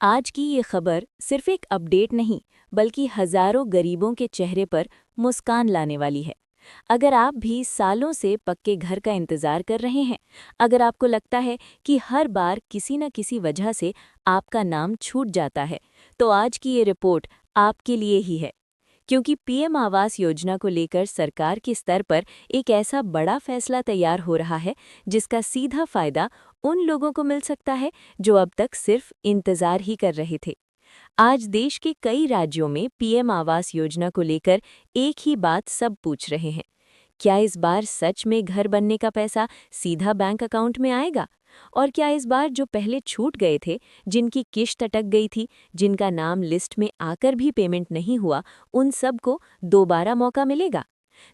आज की ये खबर सिर्फ एक अपडेट नहीं, बल्कि हजारों गरीबों के चेहरे पर मुस्कान लाने वाली है। अगर आप भी सालों से पक्के घर का इंतजार कर रहे हैं, अगर आपको लगता है कि हर बार किसी न किसी वजह से आपका नाम छूट जाता है, तो आज की ये रिपोर्ट आपके लिए ही है। क्योंकि पीएम आवास योजना को लेकर सरकार के स्तर पर एक ऐसा बड़ा फैसला तैयार हो रहा है, जिसका सीधा फायदा उन लोगों को मिल सकता है जो अब तक सिर्फ इंतजार ही कर रहे थे। आज देश के कई राज्यों में पीएम आवास योजना को लेकर एक ही बात सब पूछ रहे हैं। क्या इस बार सच में घर बनने का पैसा सीधा बैंक अकाउंट में आएगा? और क्या इस बार जो पहले छूट गए थे, जिनकी किश्त अटक गई थी, जिनका नाम लिस्ट में आकर भी पेमेंट नहीं हुआ, उन सब को दोबारा मौका मिलेगा?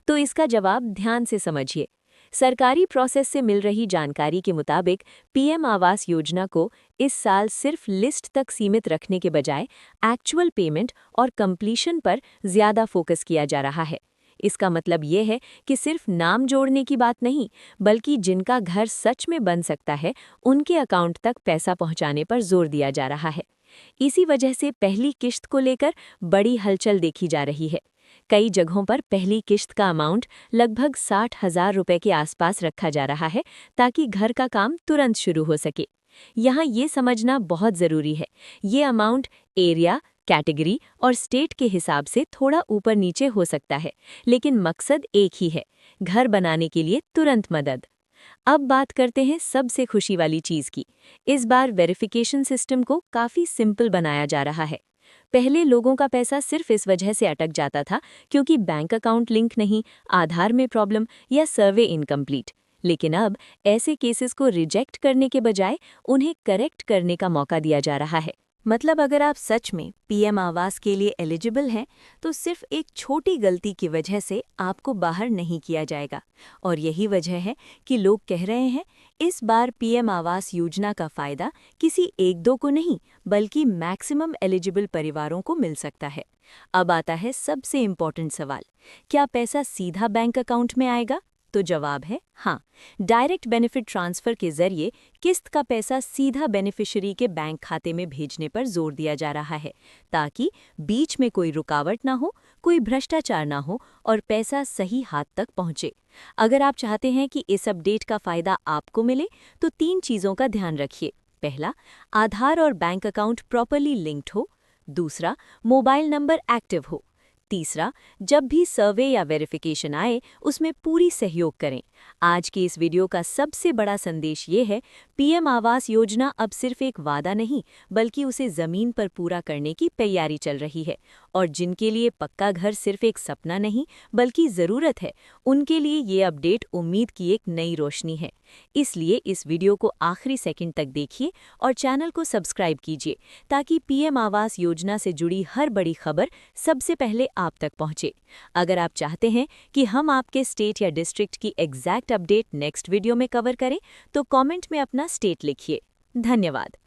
तो इसका जवाब ध्यान से समझिए। सरकारी प्रोसेस से मिल रही जानकारी के मुताबिक पीएम आवास योजना को इस साल सिर्फ लिस्ट तक सीमित रखने के बजाय एक्चुअल पेमेंट और कंप्लीशन पर ज्यादा फोकस किया जा रहा है। इसका मतलब ये है कि सिर्फ नाम जोड़ने की बात नहीं, बल्कि जिनका घर सच में बन सकता है, उनके अकाउंट तक पैसा पहुंचाने पर जोर दिया जा रहा है। इसी वजह से पहली किश्त को लेकर बड़ी हलचल देखी जा रही है। कई जगहों पर पहली किश्त का अमाउंट लगभग 60,000 रुपए के आसपास रखा जा रहा है, ताकि घर का काम तुरंत शुरू हो सके। यहाँ ये समझना बहुत ज़रूरी है, ये अमाउंट एरिया, कैटेगरी और स्टेट के हिसाब से थोड़ा ऊपर नीचे हो सकता है, लेकिन मकसद एक ही है, घर बनाने के लिए तुरंत मदद। अब बात करते हैं सबसे खुशी वाली चीज़ की। इस बार वेरिफिकेशन सिस्टम को काफ़ी सिंपल बनाया जा रहा है। पहले लोगों का पैसा सिर्फ इस वजह से अटक जाता था क्योंकि बैंक अकाउंट लिंक नहीं, आधार में प्रॉब्लम या सर्वे इनकम्प्लीट। लेकिन अब ऐसे केसेस को रिजेक्ट करने के बजाय उन्हें करेक्ट करने का मौका दिया जा रहा है। मतलब अगर आप सच में पीएम आवास के लिए एलिजिबल हैं, तो सिर्फ एक छोटी गलती की वजह से आपको बाहर नहीं किया जाएगा। और यही वजह है कि लोग कह रहे हैं, इस बार पीएम आवास योजना का फायदा किसी एक दो को नहीं, बल्कि मैक्सिमम एलिजिबल परिवारों को मिल सकता है। अब आता है सबसे इम्पोर्टेंट सवाल, क्या पैसा सीधा बैंक अकाउंट में आएगा? तो जवाब है हाँ। डायरेक्ट बेनिफिट ट्रांसफर के जरिए किस्त का पैसा सीधा बेनिफिशियरी के बैंक खाते में भेजने पर जोर दिया जा रहा है, ताकि बीच में कोई रुकावट ना हो, कोई भ्रष्टाचार ना हो और पैसा सही हाथ तक पहुंचे। अगर आप चाहते हैं कि इस अपडेट का फायदा आपको मिले, तो 3 चीज़ों का ध्यान रखिए। पहला, आधार और बैंक अकाउंट प्रॉपरली लिंक्ड हो। दूसरा, मोबाइल नंबर एक्टिव हो। तीसरा, जब भी सर्वे या वेरिफिकेशन आए, उसमें पूरी सहयोग करें। आज की इस वीडियो का सबसे बड़ा संदेश ये है, पीएम आवास योजना अब सिर्फ एक वादा नहीं, बल्कि उसे ज़मीन पर पूरा करने की तैयारी चल रही है। और जिनके लिए पक्का घर सिर्फ एक सपना नहीं, बल्कि ज़रूरत है, उनके लिए ये अपडेट उम्मीद की एक नई रोशनी है। इसलिए इस वीडियो को आखिरी सेकंड तक देखिए और चैनल को सब्सक्राइब कीजिए, ताकि पीएम आवास योजना से जुड़ी हर बड़ी खबर सबसे पहले आप तक पहुंचे। अगर आप चाहते हैं कि हम आपके स्टेट या डिस्ट्रिक्ट की एग्जैक्ट अपडेट नेक्स्ट वीडियो में कवर करें, तो कमेंट में अपना स्टेट लिखिए। धन्यवाद।